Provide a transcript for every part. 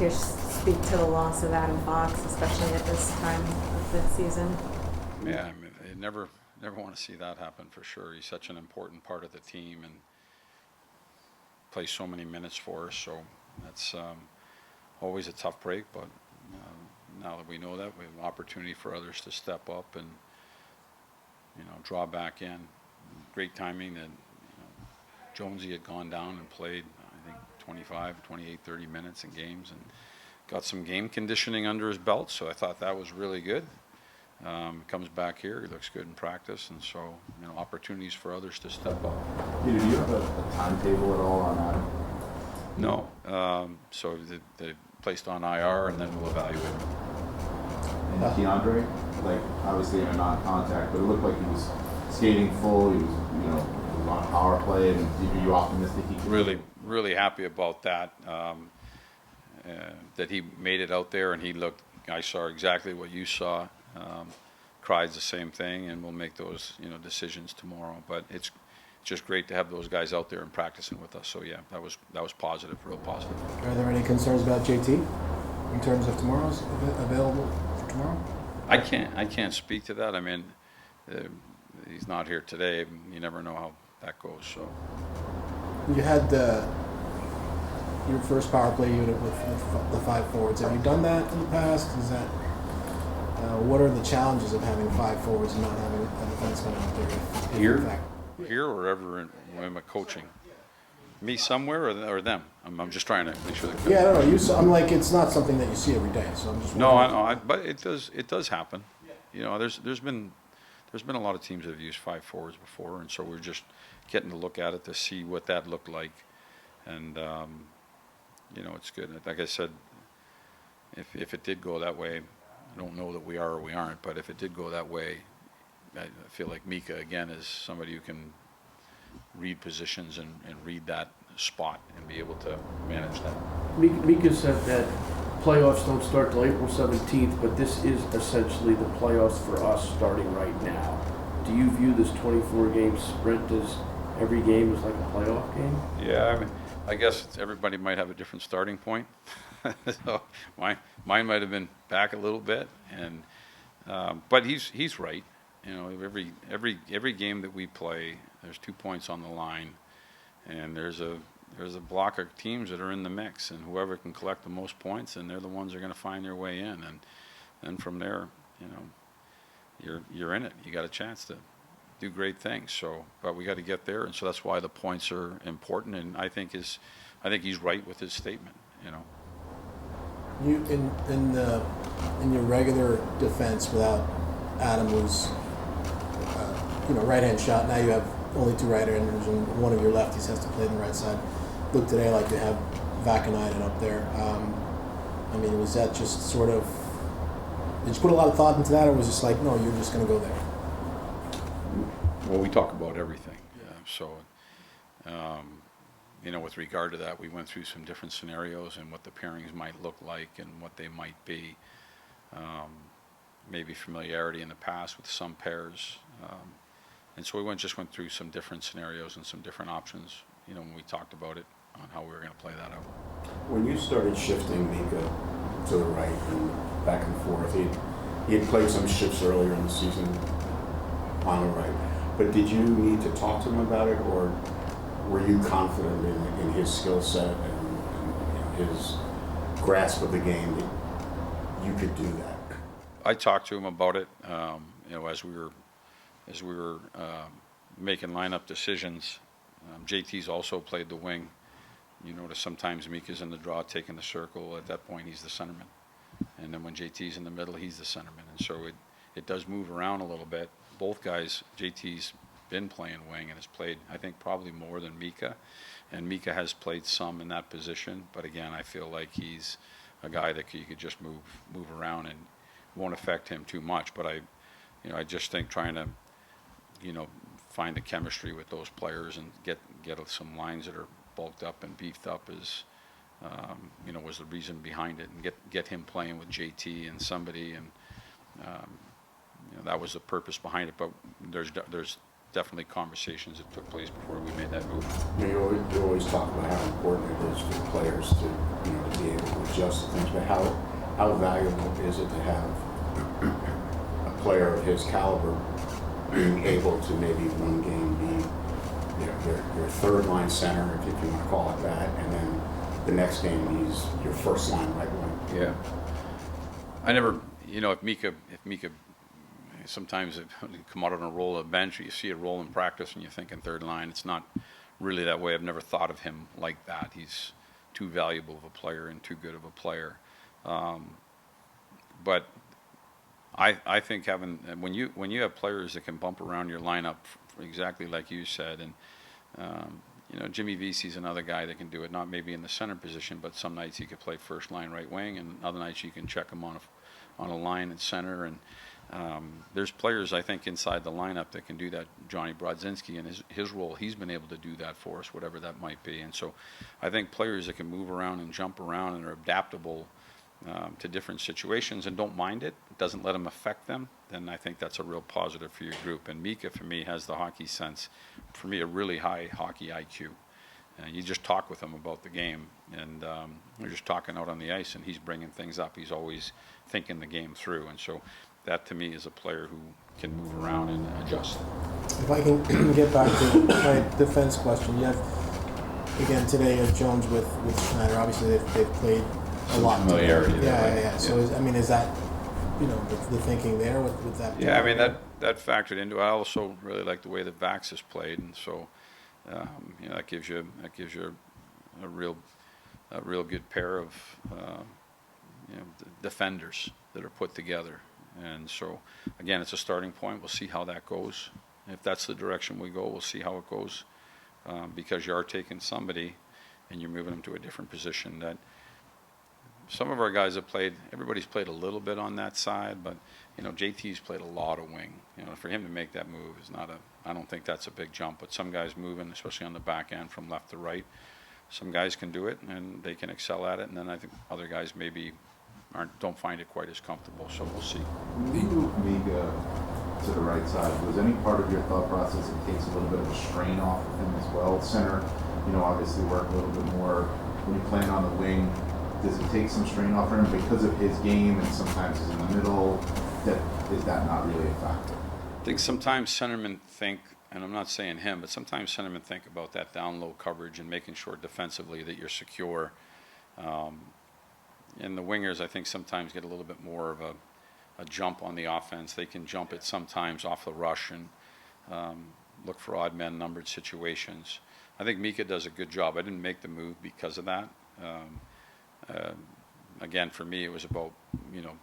You speak to the loss of Adam Fox, especially at this time of the season. Yeah, I mean, I never want to see that happen for sure. He's such an important part of the team and plays so many minutes for us. So that's always a tough break. But now that we know that, we have an opportunity for others to step up and draw back in. Great timing that Jonesy had gone down and played, I think, 25, 28, 30 minutes in games and got some game conditioning under his belt. So I thought that was really good. Comes back here, he looks good in practice, and so opportunities for others to step up. Peter, do you have a timetable at all on that? No, so they placed on IR, and then we'll evaluate. And DeAndre, like obviously a non-contact, but it looked like he was skating full. He was, he was on a power play. And are you optimistic he can? Really happy about that. That he made it out there, and he looked. I saw exactly what you saw. Cried's the same thing, and we'll make those decisions tomorrow. But it's just great to have those guys out there and practicing with us. So yeah, that was positive, real positive. Are there any concerns about JT in terms of tomorrow's available for tomorrow? I can't speak to that. I mean, he's not here today. You never know how that goes. So You had your first power play unit with the 5 forwards. Have you done that in the past? Is that what are the challenges of having 5 forwards and not having a defenseman out there? Here or ever in my coaching? Me somewhere or them? I'm just trying to make sure that. Yeah, I don't know. I'm like, it's not something that you see every day, so I'm just. No, I know, but it does happen. There's been a lot of teams that have used 5 forwards before, and so we're just getting to look at it to see what that looked like, and it's good. Like I said, if it did go that way, I don't know that we are or we aren't, but if it did go that way, I feel like Mika, again, is somebody who can read positions and read that spot and be able to manage that. Mika said that playoffs don't start till April 17th, but this is essentially the playoffs for us starting right now. Do you view this 24-game sprint as every game is like a playoff game? Yeah, I mean, I guess everybody might have a different starting point. So mine might have been back a little bit, and but he's right. Every game that we play, there's 2 points on the line, and there's a block of teams that are in the mix, and whoever can collect the most points, and they're the ones that are going to find their way in, and then from there, you're in it. You got a chance to do great things. So, but we got to get there, and so that's why the points are important. And I think he's right with his statement. You in your regular defense without Adam, who's right-hand shot. Now you have only 2 right-handers, and one of your lefties has to play on the right side. Look today like you have Vakanainen up there. I mean, was that just sort of? Did you put a lot of thought into that, or was it just like, no, you're just going to go there? Well, we talk about everything. With regard to that, we went through some different scenarios and what the pairings might look like and what they might be. Maybe familiarity in the past with some pairs. And so we just went through some different scenarios and some different options, when we talked about it on how we were going to play that out. When you started shifting Mika to the right and back and forth, he had played some shifts earlier in the season on the right. But did you need to talk to him about it, or were you confident in his skill set and his grasp of the game that you could do that? I talked to him about it, as we were making lineup decisions. JT's also played the wing. You notice sometimes Mika's in the draw, taking the circle. At that point, he's the centerman. And then when JT's in the middle, he's the centerman. And so it does move around a little bit. Both guys, JT's been playing wing and has played, I think, probably more than Mika. And Mika has played some in that position. But again, I feel like he's a guy that you could just move around and won't affect him too much. But I just think trying to, find the chemistry with those players and get some lines that are bulked up and beefed up is, was the reason behind it, and get him playing with JT and somebody, and that was the purpose behind it. But there's definitely conversations that took place before we made that move. You always talk about how important it is for players to, to be able to adjust to things, but how valuable is it to have a player of his caliber being able to maybe one game be, your third line center, if you want to call it that, and then the next game he's your first line right wing. Yeah. I never, if Mika sometimes it come out on a roll of bench, or you see a roll in practice and you think in third line. It's not really that way. I've never thought of him like that. He's too valuable of a player and too good of a player. But I think when you have players that can bump around your lineup exactly like you said, and Jimmy Vesey's another guy that can do it. Not maybe in the center position, but some nights he could play first line right wing, and other nights you can check him on a line at center. And there's players I think inside the lineup that can do that. Johnny Brodzinski and his role, he's been able to do that for us, whatever that might be. And so I think players that can move around and jump around and are adaptable to different situations and don't mind it, doesn't let them affect them, then I think that's a real positive for your group. And Mika, for me, has the hockey sense, for me, a really high hockey IQ. You just talk with him about the game, and you're just talking out on the ice, and he's bringing things up. He's always thinking the game through, and so that to me is a player who can move around and adjust. If I can get back to my defense question, you have, again, today you have Jones with Schneider. Obviously, they've played a lot. Familiarity. Yeah. So, is that, the thinking there with that? Yeah, I mean, that factored into it. I also really like the way that Vax has played, and so that gives you a real good pair of defenders that are put together. And so again, it's a starting point. We'll see how that goes. If that's the direction we go, we'll see how it goes, because you are taking somebody and you're moving them to a different position. That some of our guys have played. Everybody's played a little bit on that side, but JT's played a lot of wing. For him to make that move is not I don't think that's a big jump. But some guys moving, especially on the back end from left to right, some guys can do it and they can excel at it. And then I think other guys maybe don't find it quite as comfortable. So we'll see. When you move Mika to the right side, was any part of your thought process it takes a little bit of a strain off of him as well? Center, obviously work a little bit more. When you're playing on the wing, does it take some strain off him because of his game, and sometimes he's in the middle? Is that not really a factor? I think sometimes centermen think, and I'm not saying him, but sometimes centermen think about that down low coverage and making sure defensively that you're secure. And the wingers, I think, sometimes get a little bit more of a jump on the offense. They can jump it sometimes off the rush and look for odd man numbered situations. I think Mika does a good job. I didn't make the move because of that. Again, for me, it was about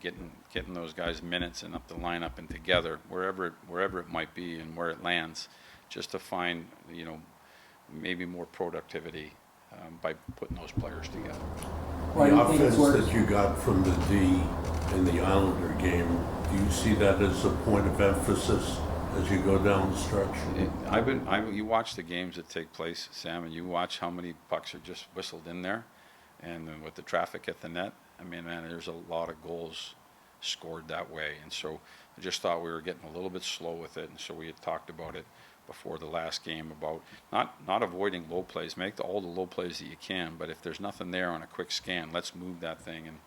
getting those guys minutes and up the lineup and together wherever it might be and where it lands, just to find maybe more productivity by putting those players together. The offense that you got from the D in the Islander game, do you see that as a point of emphasis as you go down the stretch? You watch the games that take place, Sam, and you watch how many pucks are just whistled in there, and then with the traffic at the net, I mean, man, there's a lot of goals scored that way. And so I just thought we were getting a little bit slow with it, and so we had talked about it before the last game about not avoiding low plays. Make all the low plays that you can, but if there's nothing there on a quick scan, let's move that thing and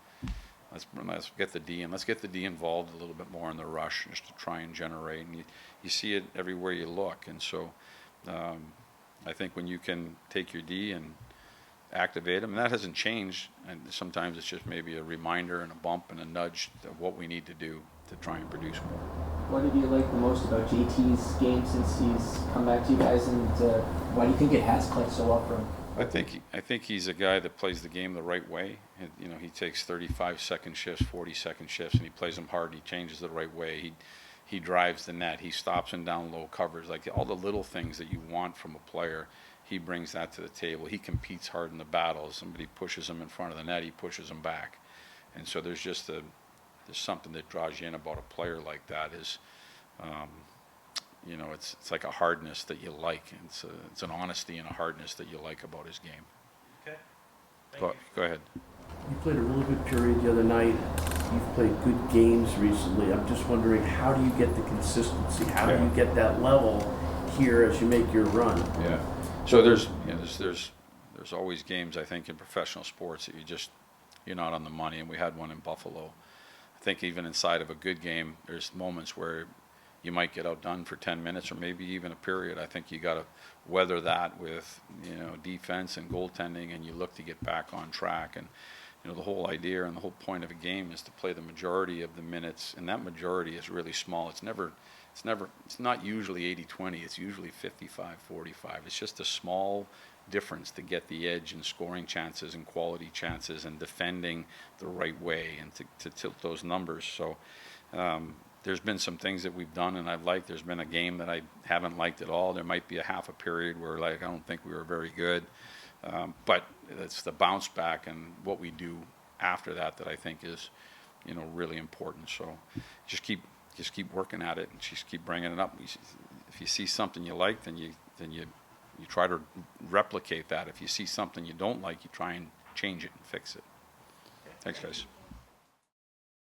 let's get the D, and let's get the D involved a little bit more in the rush just to try and generate. And you see it everywhere you look. And so I think when you can take your D and activate them, and that hasn't changed, and sometimes it's just maybe a reminder and a bump and a nudge of what we need to do to try and produce more. What did you like the most about JT's game since he's come back to you guys, and why do you think it has clicked so well for him? I think he's a guy that plays the game the right way. And, he takes 35-second shifts, 40-second shifts, and he plays them hard. He changes the right way. He drives the net. He stops and down low covers. Like all the little things that you want from a player, he brings that to the table. He competes hard in the battles. Somebody pushes him in front of the net, he pushes him back. And so there's just there's something that draws you in about a player like that. Is it's like a hardness that you like. It's an honesty and a hardness that you like about his game. Okay. Go ahead. You played a really good period the other night. You've played good games recently. I'm just wondering, how do you get the consistency? How do you get that level here as you make your run. Yeah. So there's always games, I think, in professional sports that you're not on the money, and we had one in Buffalo. I think even inside of a good game, there's moments where you might get outdone for 10 minutes or maybe even a period. I think you got to weather that with, defense and goaltending, and you look to get back on track. And, the whole idea and the whole point of a game is to play the majority of the minutes, and that majority is really small. It's not usually 80-20. It's usually 55-45. It's just a small difference to get the edge in scoring chances and quality chances and defending the right way and to tilt those numbers. So there's been some things that we've done and I've liked. There's been a game that I haven't liked at all. There might be a half a period where I don't think we were very good. But it's the bounce back and what we do after that I think is, really important. So just keep working at it and just keep bringing it up. If you see something you like, then you try to replicate that. If you see something you don't like, you try and change it and fix it. Thanks, guys.